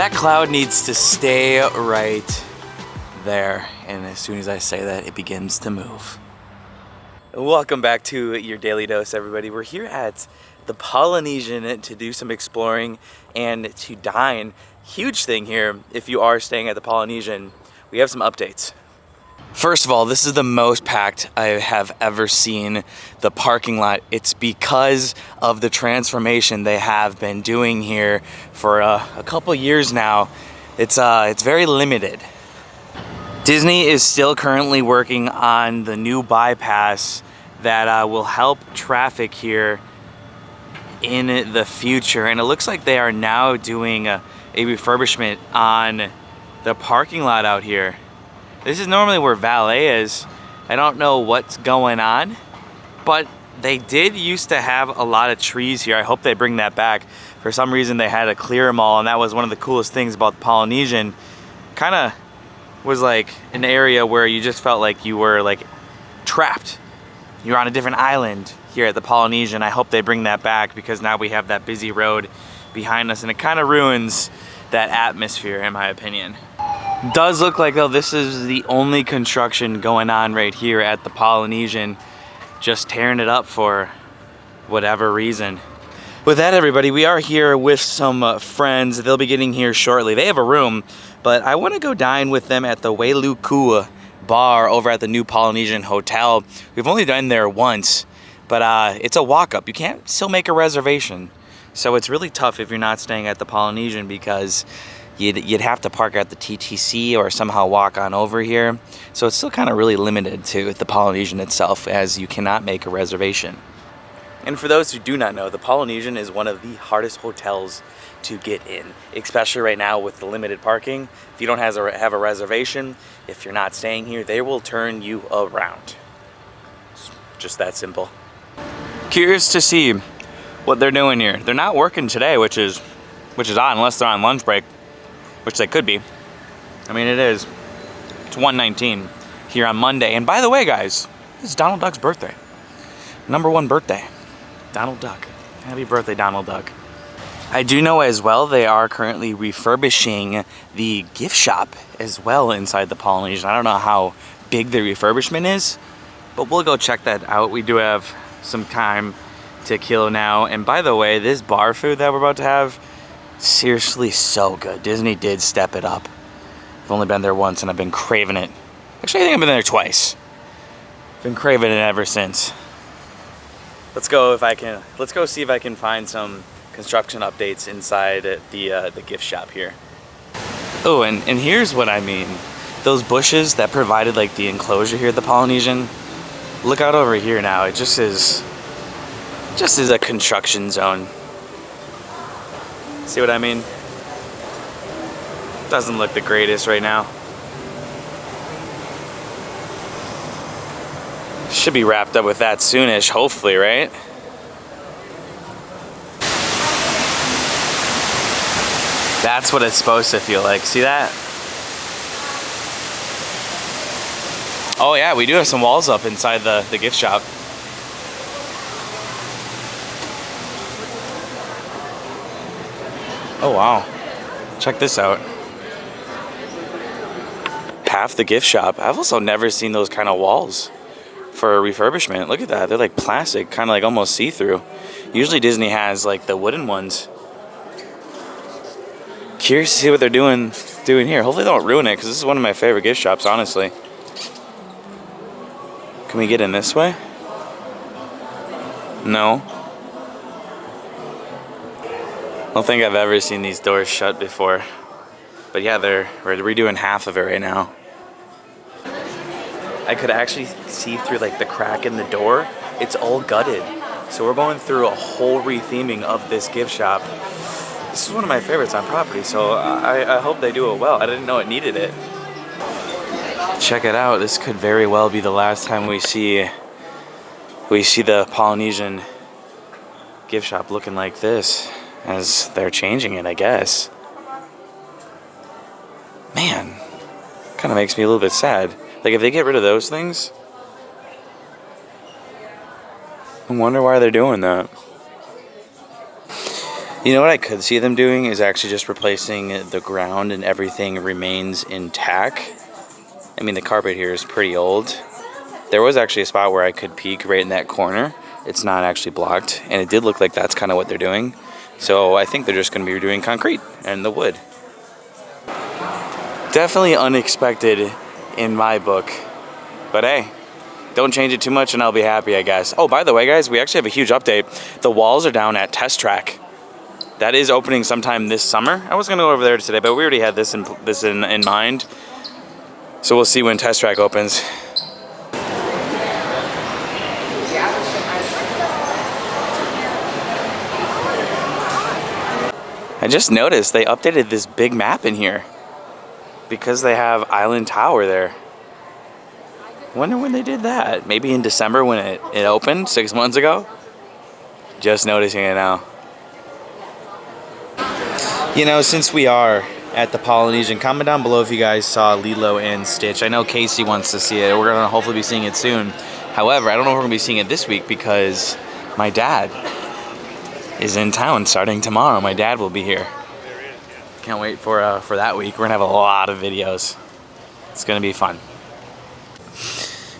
That cloud needs to stay right there, and as soon as I say that, it begins to move. Welcome back to your Daily Dose, everybody. We're here at the Polynesian to do some exploring and to dine. Huge thing here, if you are staying at the Polynesian, we have some updates. First of all, this is the most packed I have ever seen the parking lot. It's because of the transformation they have been doing here for a couple years now. It's very limited. Disney is still currently working on the new bypass that will help traffic here in the future. And it looks like they are now doing a refurbishment on the parking lot out here. This is normally where valet is. I don't know what's going on, but they did used to have a lot of trees here. I hope they bring that back. For some reason they had to clear them all, and that was one of the coolest things about the Polynesian. Kind of was like an area where you just felt like you were like trapped. You're on a different island here at the Polynesian. I hope they bring that back, because now we have that busy road behind us and it kind of ruins that atmosphere, in my opinion. Does look like though this is the only construction going on right here at the Polynesian, just tearing it up for whatever reason. With that, everybody, we are here with some friends. They'll be getting here shortly. They have a room, but I want to go dine with them at the Wailuku bar over at the new Polynesian Hotel. We've only dined there once, but it's a walk-up. You can't still make a reservation. So it's really tough if you're not staying at the Polynesian, because you'd have to park at the TTC or somehow walk on over here. So it's still kind of really limited to the Polynesian itself, as you cannot make a reservation. And for those who do not know, the Polynesian is one of the hardest hotels to get in, especially right now with the limited parking. If you don't have a reservation, if you're not staying here, they will turn you around. It's just that simple. Curious to see what they're doing here. They're not working today, which is odd, unless they're on lunch break, which they could be. I mean, it's 1:19 here on Monday. And by the way, guys, this is Donald Duck's birthday. #1 birthday. Donald Duck. Happy birthday, Donald Duck. I do know as well they are currently refurbishing the gift shop as well inside the Polynesian. I don't know how big the refurbishment is, but we'll go check that out. We do have some time to kill now. And by the way, this bar food that we're about to have, seriously so good. Disney did step it up. I've only been there once and I've been craving it. Actually, I think I've been there twice. Been craving it ever since. Let's go see if I can find some construction updates inside the gift shop here. Oh, and here's what I mean. Those bushes that provided like the enclosure here at the Polynesian, look out over here now. It just is a construction zone. See what I mean? Doesn't look the greatest right now. Should be wrapped up with that soonish, hopefully, right? That's what it's supposed to feel like. See that? Oh yeah, we do have some walls up inside the gift shop. Oh wow, check this out. Half the gift shop. I've also never seen those kind of walls for a refurbishment. Look at that, they're like plastic, kind of like almost see-through. Usually Disney has like the wooden ones. Curious to see what they're doing here. Hopefully they don't ruin it, because this is one of my favorite gift shops, honestly. Can we get in this way? No. I don't think I've ever seen these doors shut before. But yeah, we're redoing half of it right now. I could actually see through like the crack in the door. It's all gutted. So we're going through a whole retheming of this gift shop. This is one of my favorites on property, so I hope they do it well. I didn't know it needed it. Check it out. This could very well be the last time we see the Polynesian gift shop looking like this, as they're changing it, I guess. Man, kind of makes me a little bit sad. Like, if they get rid of those things, I wonder why they're doing that. You know what I could see them doing is actually just replacing the ground and everything remains intact. I mean, the carpet here is pretty old. There was actually a spot where I could peek right in that corner. It's not actually blocked, and it did look like that's kind of what they're doing. So I think they're just going to be doing concrete and the wood. Definitely unexpected in my book, but hey, don't change it too much and I'll be happy, I guess. Oh, by the way, guys, we actually have a huge update. The walls are down at Test Track. That is opening sometime this summer. I was gonna go over there today, but we already had this in mind. So we'll see when Test Track opens. I just noticed they updated this big map in here because they have Island Tower there. Wonder when they did that. Maybe in December when it opened 6 months ago. Just noticing it now. You know, since we are at the Polynesian, comment down below if you guys saw Lilo and Stitch. I know Casey wants to see it. We're gonna hopefully be seeing it soon. However, I don't know if we're gonna be seeing it this week because my dad is in town starting tomorrow. My dad will be here. Can't wait for that week. We're gonna have a lot of videos. It's gonna be fun.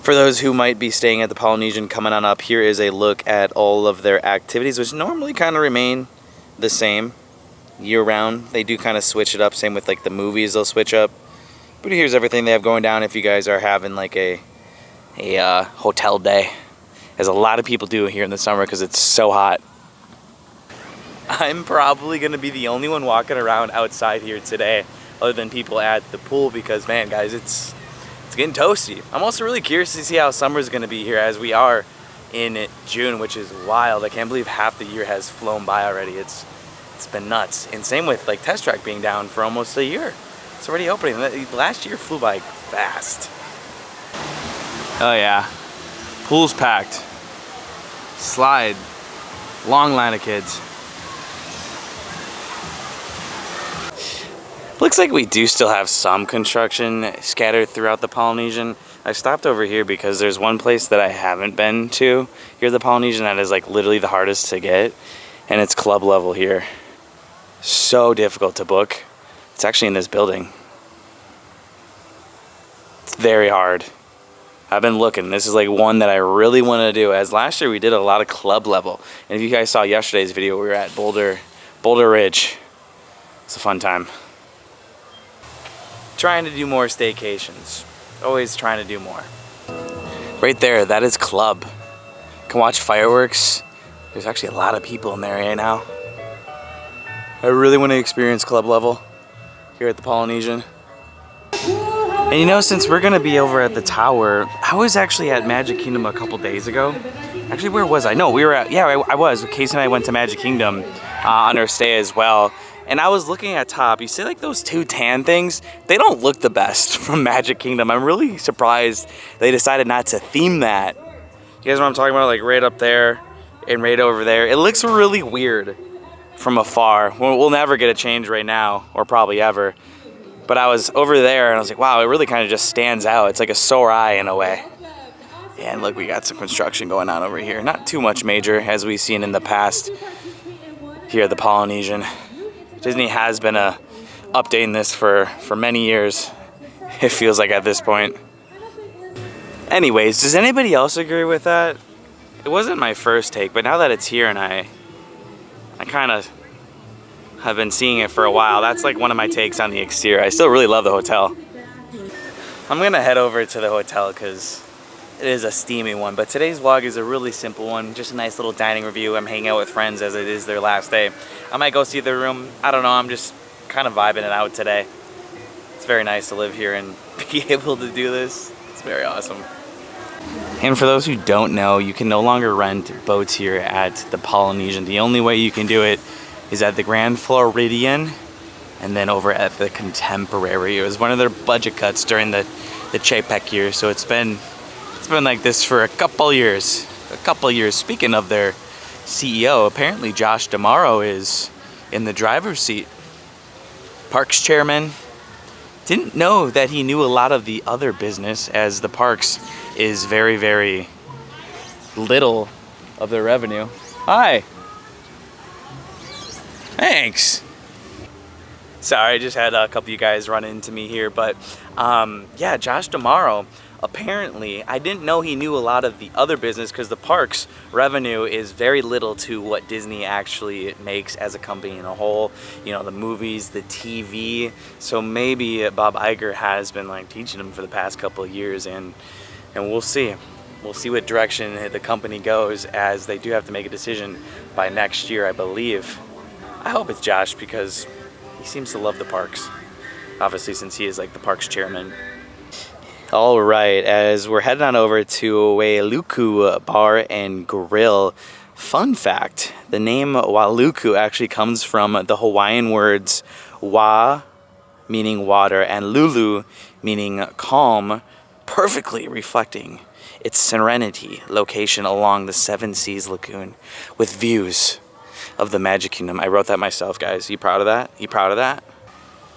For those who might be staying at the Polynesian coming on up, here is a look at all of their activities, which normally kind of remain the same year round. They do kind of switch it up. Same with like the movies, they'll switch up. But here's everything they have going down if you guys are having like a hotel day, as a lot of people do here in the summer because it's so hot. I'm probably gonna be the only one walking around outside here today, other than people at the pool, because man, guys, it's getting toasty. I'm also really curious to see how summer's gonna be here, as we are in June, which is wild. I can't believe half the year has flown by already. It's been nuts. And same with like Test Track being down for almost a year. It's already opening. Last year flew by fast. Oh yeah, pool's packed. Slide, long line of kids. Looks like we do still have some construction scattered throughout the Polynesian. I stopped over here because there's one place that I haven't been to here at the Polynesian that is like literally the hardest to get, and it's club level here. So difficult to book. It's actually in this building. It's very hard. I've been looking. This is like one that I really want to do, as last year we did a lot of club level. And if you guys saw yesterday's video, we were at Boulder Ridge. It's a fun time. Trying to do more staycations. Always trying to do more. Right there, that is club. You can watch fireworks. There's actually a lot of people in there right now. I really want to experience club level here at the Polynesian. And you know, since we're gonna be over at the tower, I was actually at Magic Kingdom a couple days ago. Actually, where was I? No, we were at, yeah, I was. Casey and I went to Magic Kingdom on our stay as well. And I was looking at top, you see like those two tan things? They don't look the best from Magic Kingdom. I'm really surprised they decided not to theme that. You guys know what I'm talking about? Like right up there and right over there. It looks really weird from afar. We'll never get a change right now, or probably ever. But I was over there and I was like, wow, it really kind of just stands out. It's like a sore eye in a way. Yeah, and look, we got some construction going on over here. Not too much major, as we've seen in the past here at the Polynesian. Disney has been updating this for many years, it feels like at this point. Anyways, does anybody else agree with that? It wasn't my first take, but now that it's here and I kind of have been seeing it for a while, that's like one of my takes on the exterior. I still really love the hotel. I'm gonna head over to the hotel because it is a steamy one, but today's vlog is a really simple one, just a nice little dining review. I'm hanging out with friends as it is their last day. I might go see their room. I don't know, I'm just kind of vibing it out today. It's very nice to live here and be able to do this. It's very awesome. And for those who don't know, you can no longer rent boats here at the Polynesian. The only way you can do it is at the Grand Floridian and then over at the Contemporary. It was one of their budget cuts during the Chapek year, so it's been like this for a couple years. Speaking of their CEO, apparently Josh D'Amaro is in the driver's seat. Parks chairman. Didn't know that he knew a lot of the other business, as the parks is very, very little of their revenue. Hi. Thanks. Sorry, I just had a couple of you guys run into me here, but yeah, Josh D'Amaro, apparently, I didn't know he knew a lot of the other business because the parks revenue is very little to what Disney actually makes as a company in a whole. You know, the movies, the TV. So maybe Bob Iger has been like teaching him for the past couple of years, and we'll see. We'll see what direction the company goes, as they do have to make a decision by next year, I believe. I hope it's Josh because he seems to love the parks, obviously, since he is like the parks chairman. All right, as we're heading on over to Wailuku Bar and Grill. Fun fact, the name Wailuku actually comes from the Hawaiian words wa, meaning water, and lulu, meaning calm, perfectly reflecting its serenity location along the Seven Seas Lagoon with views of the Magic Kingdom. I wrote that myself, guys. You proud of that? You proud of that?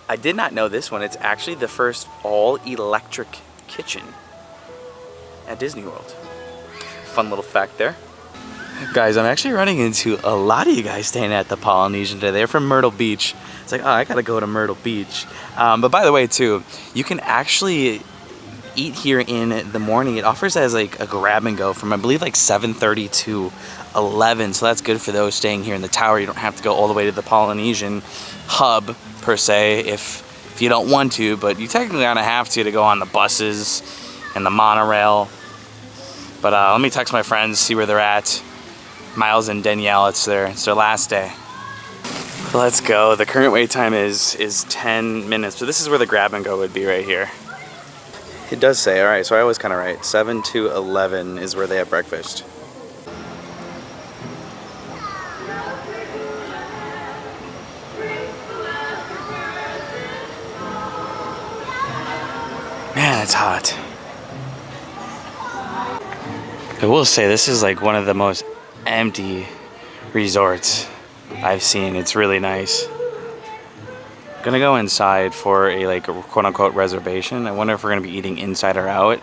I did not know this one. It's actually the first all-electric kitchen at Disney World. Fun little fact there. Guys, I'm actually running into a lot of you guys staying at the Polynesian today. They're from Myrtle Beach. It's like, oh, I gotta go to Myrtle Beach. But by the way, too, you can actually eat here in the morning. It offers as like a grab and go from, I believe, like 7:30 to 11. So that's good for those staying here in the tower. You don't have to go all the way to the Polynesian hub per se if you don't want to, but you technically kind of have to go on the buses and the monorail. But let me text my friends, see where they're at. Miles and Danielle, it's their last day. Let's go. The current wait time is 10 minutes, so this is where the grab and go would be right here. It does say, all right, so I was kind of right. 7 to 11 is where they have breakfast. Man, it's hot. I will say this is like one of the most empty resorts I've seen. It's really nice. Gonna go inside for a like quote unquote reservation. I wonder if we're gonna be eating inside or out.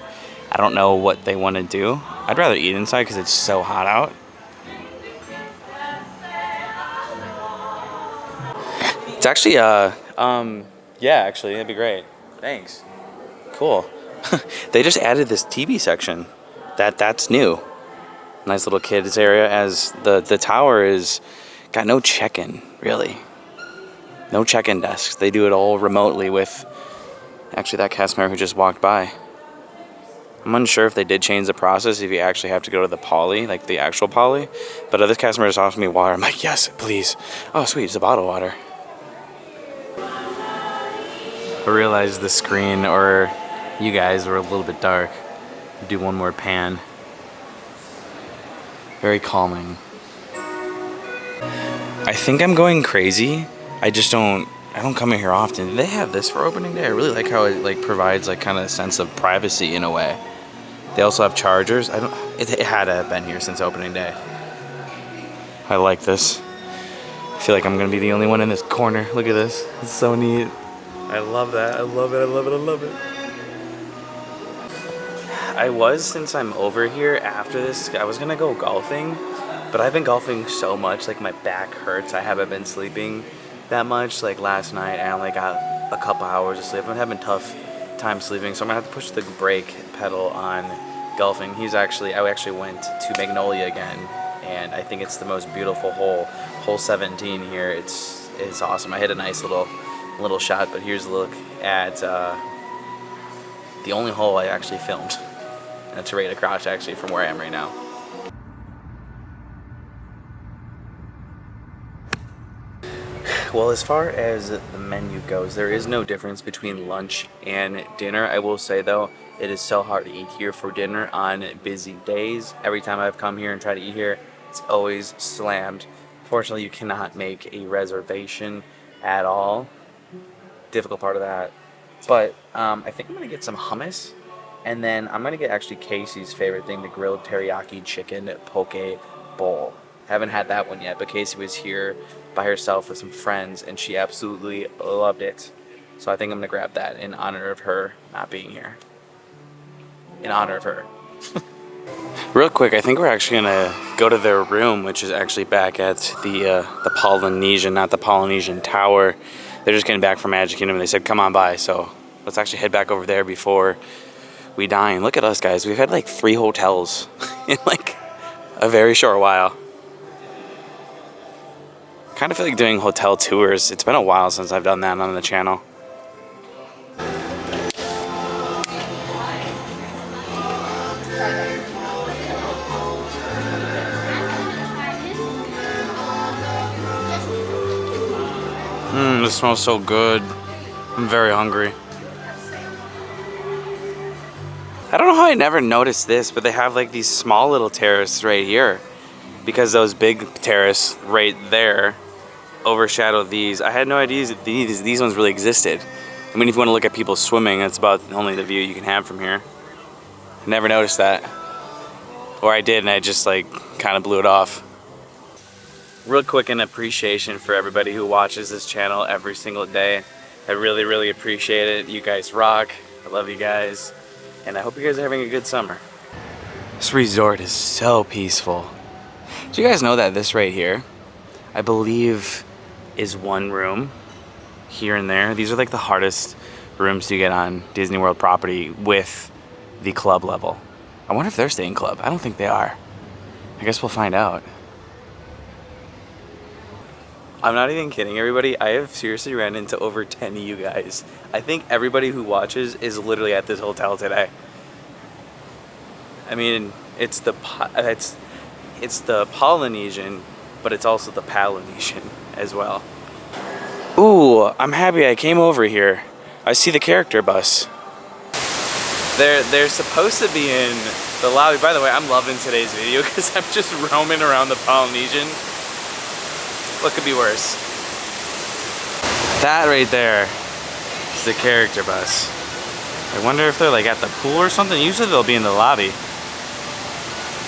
I don't know what they want to do. I'd rather eat inside because it's so hot out. It's actually yeah, actually that'd be great. Thanks. Cool. They just added this TV section. That's new. Nice little kids area, as the tower is got no check-in, really. No check-in desks. They do it all remotely with actually that cast member who just walked by. I'm unsure if they did change the process, if you actually have to go to the poly, like the actual poly. But this customer just offered me water. I'm like, yes, please. Oh, sweet, it's a bottle of water. I realized the screen, or you guys, were a little bit dark. Do one more pan. Very calming. I think I'm going crazy. I don't come in here often. They have this for opening day. I really like how it like provides like kind of a sense of privacy in a way. They also have chargers. It had to have been here since opening day. I like this. I feel like I'm gonna be the only one in this corner. Look at this. It's so neat. I love that. I love it. I love it. I love it. Since I'm over here after this, I was gonna go golfing, but I've been golfing so much, like my back hurts. I haven't been sleeping that much. Like last night, I only got a couple hours of sleep. I'm having a tough time sleeping, so I'm gonna have to push the brake pedal on golfing. I actually went to Magnolia again, and I think it's the most beautiful hole 17 here. It's awesome. I hit a nice little shot, but here's a look at the only hole I actually filmed. That's right across actually from where I am right now. Well, as far as the menu goes, there is no difference between lunch and dinner. I will say though, it is so hard to eat here for dinner on busy days. Every time I've come here and tried to eat here, it's always slammed. Fortunately, you cannot make a reservation at all. Difficult part of that. But I think I'm gonna get some hummus. And then I'm going to get actually Casey's favorite thing, the grilled teriyaki chicken poke bowl. Haven't had that one yet, but Casey was here by herself with some friends, and she absolutely loved it. So I think I'm going to grab that in honor of her not being here. In honor of her. Real quick, I think we're actually gonna go to their room, which is actually back at the Polynesian, not the Polynesian Tower. They're just getting back from Magic Kingdom, and they said, "Come on by." So let's actually head back over there before we dine. Look at us, guys. We've had like 3 hotels in like a very short while. Kind of feel like doing hotel tours. It's been a while since I've done that on the channel. This smells so good. I'm very hungry. I don't know how I never noticed this, but they have like these small little terraces right here, because those big terraces right there overshadow these. I had no idea that these ones really existed. I mean, if you want to look at people swimming, that's about only the view you can have from here. I never noticed that. Or I did, and I just like kind of blew it off. Real quick, an appreciation for everybody who watches this channel every single day. I really, really appreciate it. You guys rock. I love you guys. And I hope you guys are having a good summer. This resort is so peaceful. Do you guys know that this right here, I believe, is one room here and there? These are like the hardest rooms to get on Disney World property with the club level. I wonder if they're staying club. I don't think they are. I guess we'll find out. I'm not even kidding, everybody. I have seriously ran into over 10 of you guys. I think everybody who watches is literally at this hotel today. I mean, it's the Polynesian, but it's also the Polynesian as well. Ooh, I'm happy I came over here. I see the character bus. They're supposed to be in the lobby. By the way, I'm loving today's video because I'm just roaming around the Polynesian. What could be worse? That right there is the character bus. I wonder if they're like at the pool or something. Usually they'll be in the lobby.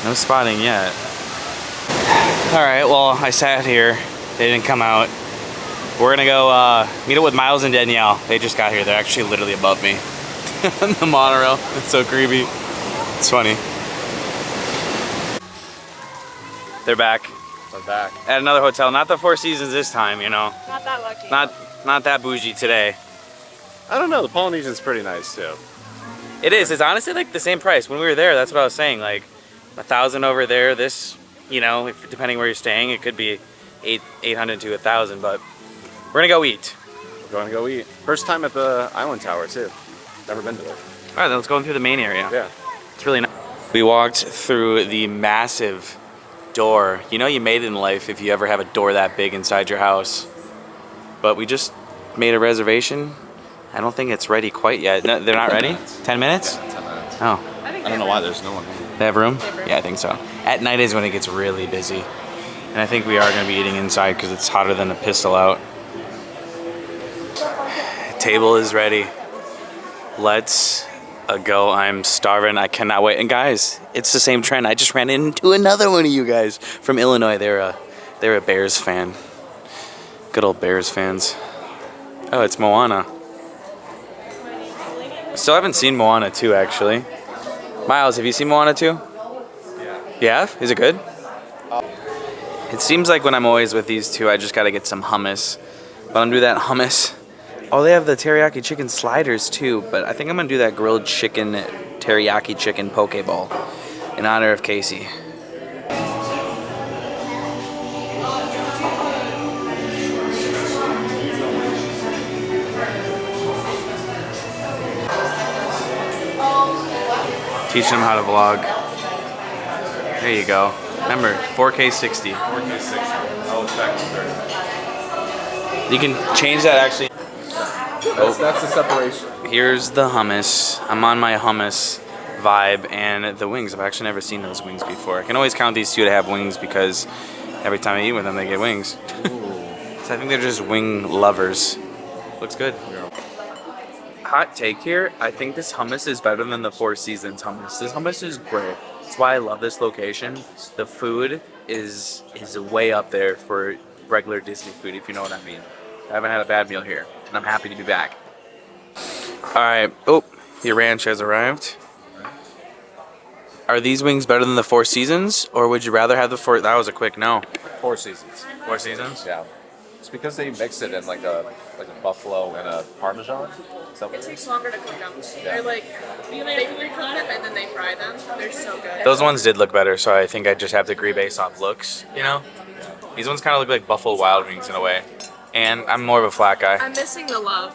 No spotting yet. Alright, well, I sat here. They didn't come out. We're gonna go meet up with Miles and Danielle. They just got here. They're actually literally above me. On the monorail. It's so creepy. It's funny. They're back. We're back. At another hotel. Not the Four Seasons this time, you know. Not that lucky. Not that bougie today. I don't know. The Polynesian's pretty nice too. It is. It's honestly like the same price. When we were there, that's what I was saying. Like 1,000 over there. This, you know, if, depending where you're staying, it could be 800 to 1,000. But we're gonna go eat. We're going to go eat. First time at the Island Tower too. Never been to it. All right, then let's go through the main area. Yeah. It's really nice. We walked through the massive door. You know you made it in life if you ever have a door that big inside your house. But we just made a reservation. I don't think it's ready quite yet. No, they're not ready? 10 minutes? Yeah, 10 minutes. Oh. I I don't know why there's no one here. They have room? They have room. Yeah, I think so. At night is when it gets really busy. And I think we are going to be eating inside because it's hotter than a pistol out. Table is ready. Let's go. I'm starving. I cannot wait. And guys, it's the same trend. I just ran into another one of you guys from Illinois. They're a Bears fan. Good old Bears fans. Oh, it's Moana. Still haven't seen Moana 2 actually. Miles, have you seen Moana 2? Yeah. You have? Is it good? It seems like when I'm always with these two, I just gotta get some hummus. But I'm gonna do that hummus. Oh, they have the teriyaki chicken sliders too, but I think I'm gonna do that grilled chicken, teriyaki chicken poke bowl in honor of Casey. Teaching them how to vlog. There you go. Remember, 4K 60. 4K 60. Oh, it's back to 30. You can change that actually. That's the separation. Here's the hummus. I'm on my hummus vibe, and the wings. I've actually never seen those wings before. I can always count these two to have wings because every time I eat with them, they get wings. So I think they're just wing lovers. Looks good. Yeah. Hot take here. I think this hummus is better than the Four Seasons hummus. This hummus is great. That's why I love this location. The food is way up there for regular Disney food, if you know what I mean. I haven't had a bad meal here, and I'm happy to be back. All right. Oh, your ranch has arrived. Are these wings better than the Four Seasons, or would you rather have the Four? That was a quick no. Four Seasons. Four Seasons? Yeah. It's because they mix it in like a buffalo and a parmesan. It takes longer to cook them. They're like, they pre-cook them and then they fry them. They're so good. Those ones did look better, so I think I just have to agree based on looks, you know? These ones kind of look like Buffalo Wild Wings in a way. And I'm more of a flat guy. I'm missing the love.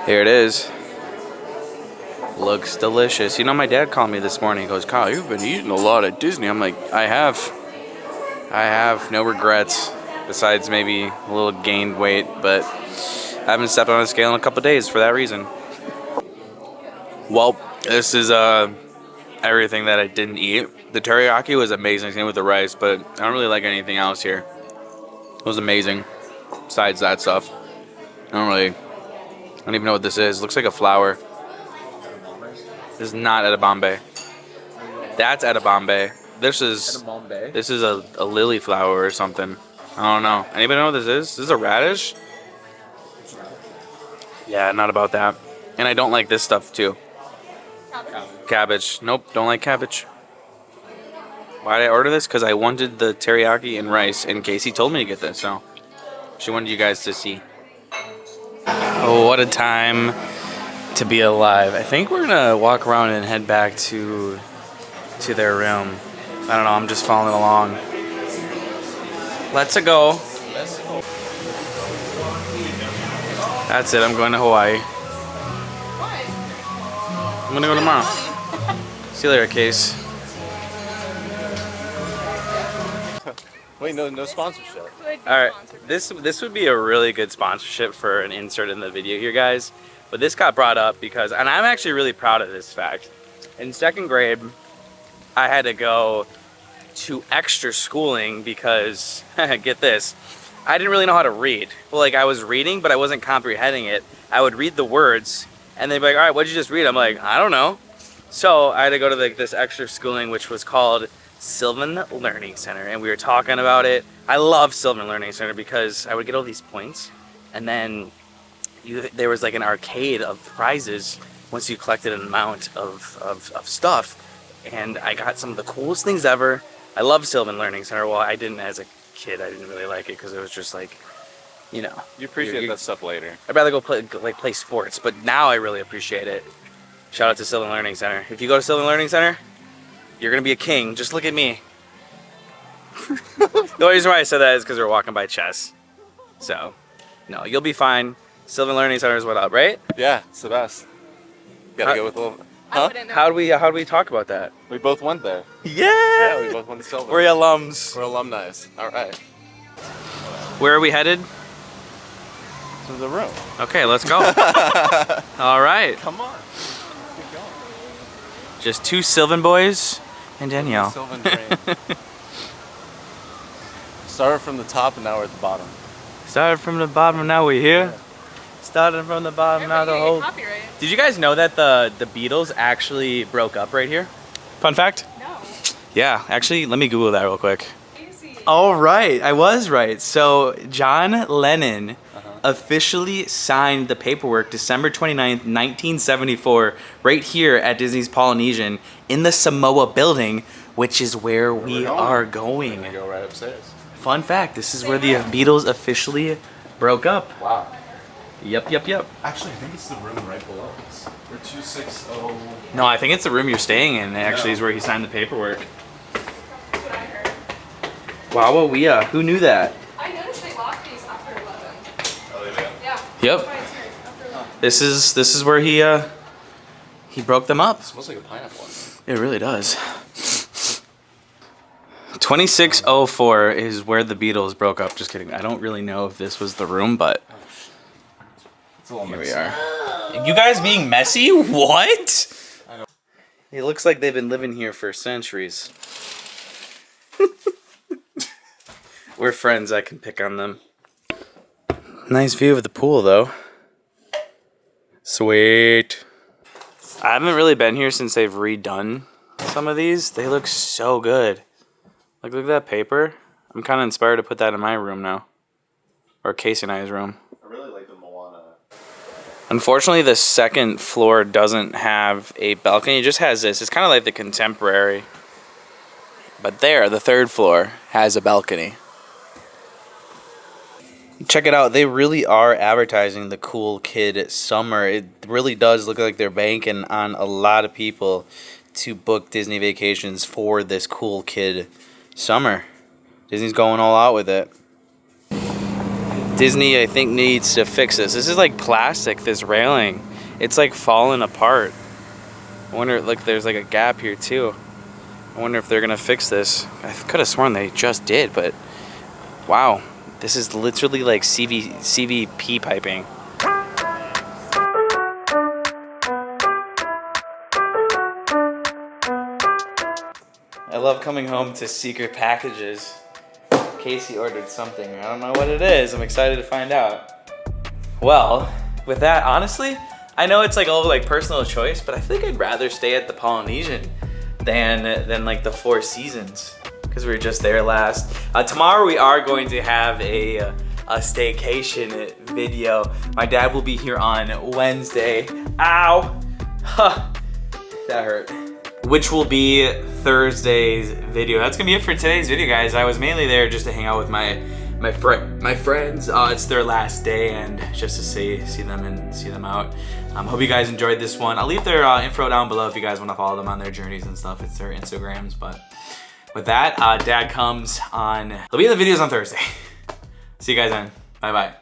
Here it is. Looks delicious. You know, my dad called me this morning. He goes, Kyle, you've been eating a lot at Disney. I'm like, I have. No regrets. Besides maybe a little gained weight, but I haven't stepped on a scale in a couple days for that reason. Well, this is everything that I didn't eat. The teriyaki was amazing, same with the rice, but I don't really like anything else here. It was amazing. Besides that stuff, I don't even know what this is. It looks like a flower. This is not edamame. That's edamame. This is a lily flower or something. I don't know. Anybody know what this is? This is a radish? Yeah, not about that. And I don't like this stuff too. Cabbage. Nope, don't like cabbage. Why did I order this? Because I wanted the teriyaki and rice, and Casey told me to get this, so she wanted you guys to see. Oh, what a time to be alive. I think we're gonna walk around and head back to their room. I don't know, I'm just following along. Let's go. That's it, I'm going to Hawaii. Why? I'm gonna go tomorrow. See you later, Case. Wait, no sponsorship. Alright, this would be a really good sponsorship for an insert in the video here, guys. But this got brought up because, and I'm actually really proud of this fact. In second grade, I had to go to extra schooling because, get this, I didn't really know how to read. Well, like I was reading, but I wasn't comprehending it. I would read the words, and they'd be like, all right, what'd you just read? I'm like, I don't know. So I had to go to this extra schooling, which was called Sylvan Learning Center, and we were talking about it. I love Sylvan Learning Center because I would get all these points, and then there was like an arcade of prizes once you collected an amount of stuff, and I got some of the coolest things ever. I love Sylvan Learning Center. Well, I didn't as a kid. I didn't really like it because it was just like, you know. You appreciate that stuff later. I'd rather go play sports, but now I really appreciate it. Shout out to Sylvan Learning Center. If you go to Sylvan Learning Center, you're gonna be a king. Just look at me. The only reason why I said that is because we're walking by chess. So, no, you'll be fine. Sylvan Learning Center is what up, right? Yeah, it's the best. Gotta go with a little. Huh? How do we talk about that? We both went there. Yeah. Yeah, we both went to Sylvan. We're alums. We're alumni. All right. Where are we headed? To the room. Okay, let's go. All right. Come on. Keep going. Just two Sylvan boys and Danielle. Sylvan brain. Started from the top and now we're at the bottom. Started from the bottom, now we're here. Yeah. Started from the bottom, now the whole. Copyright. Did you guys know that the Beatles actually broke up right here? Fun fact? No. Yeah, actually, let me Google that real quick. Easy. All right, I was right. So John Lennon officially signed the paperwork December 29th, 1974, right here at Disney's Polynesian in the Samoa building, which is where we are going. We're gonna go right upstairs. Fun fact, this is where the Beatles officially broke up. Wow. Yep. Actually, I think it's the room right below us. We're 260. No, I think it's the room you're staying in, actually, is where he signed the paperwork. That's what I heard. Wowawea, who knew that? I noticed they lock these after 11. Oh, they do? Yeah. Yep. That's why it's here, after 11. This is where he broke them up. It smells like a pineapple. It really does. 2604 is where the Beatles broke up. Just kidding. I don't really know if this was the room, but It's a little here we messy. are. You guys being messy? What? I know. It looks like they've been living here for centuries. We're friends. I can pick on them. Nice view of the pool, though. Sweet. I haven't really been here since they've redone some of these. They look so good. Like, look at that paper. I'm kind of inspired to put that in my room now. Or Casey and I's room. I really like the Moana. Unfortunately, the second floor doesn't have a balcony. It just has this. It's kind of like the contemporary. But there, the third floor has a balcony. Check it out. They really are advertising the Cool Kid Summer. It really does look like they're banking on a lot of people to book Disney vacations for this Cool Kid Summer. Disney's going all out with it. Disney, I think, needs to fix this. This is like plastic, this railing. It's like falling apart. I wonder, like, there's like a gap here too. I wonder if they're gonna fix this. I could have sworn they just did, but wow. This is literally like CVP piping. I love coming home to secret packages. Casey ordered something. I don't know what it is. I'm excited to find out. Well, with that, honestly, I know it's like all like personal choice, but I think I'd rather stay at the Polynesian than like the Four Seasons, because we were just there last. Tomorrow we are going to have a staycation video. My dad will be here on Wednesday. Ow! Huh. That hurt. Which will be Thursday's video. That's gonna be it for today's video, guys. I was mainly there just to hang out with my friends. It's their last day, and just to see them and see them out. Hope you guys enjoyed this one. I'll leave their info down below if you guys want to follow them on their journeys and stuff. It's their Instagrams. But with that, Dad comes on. They'll be in the videos on Thursday. See you guys then. Bye bye.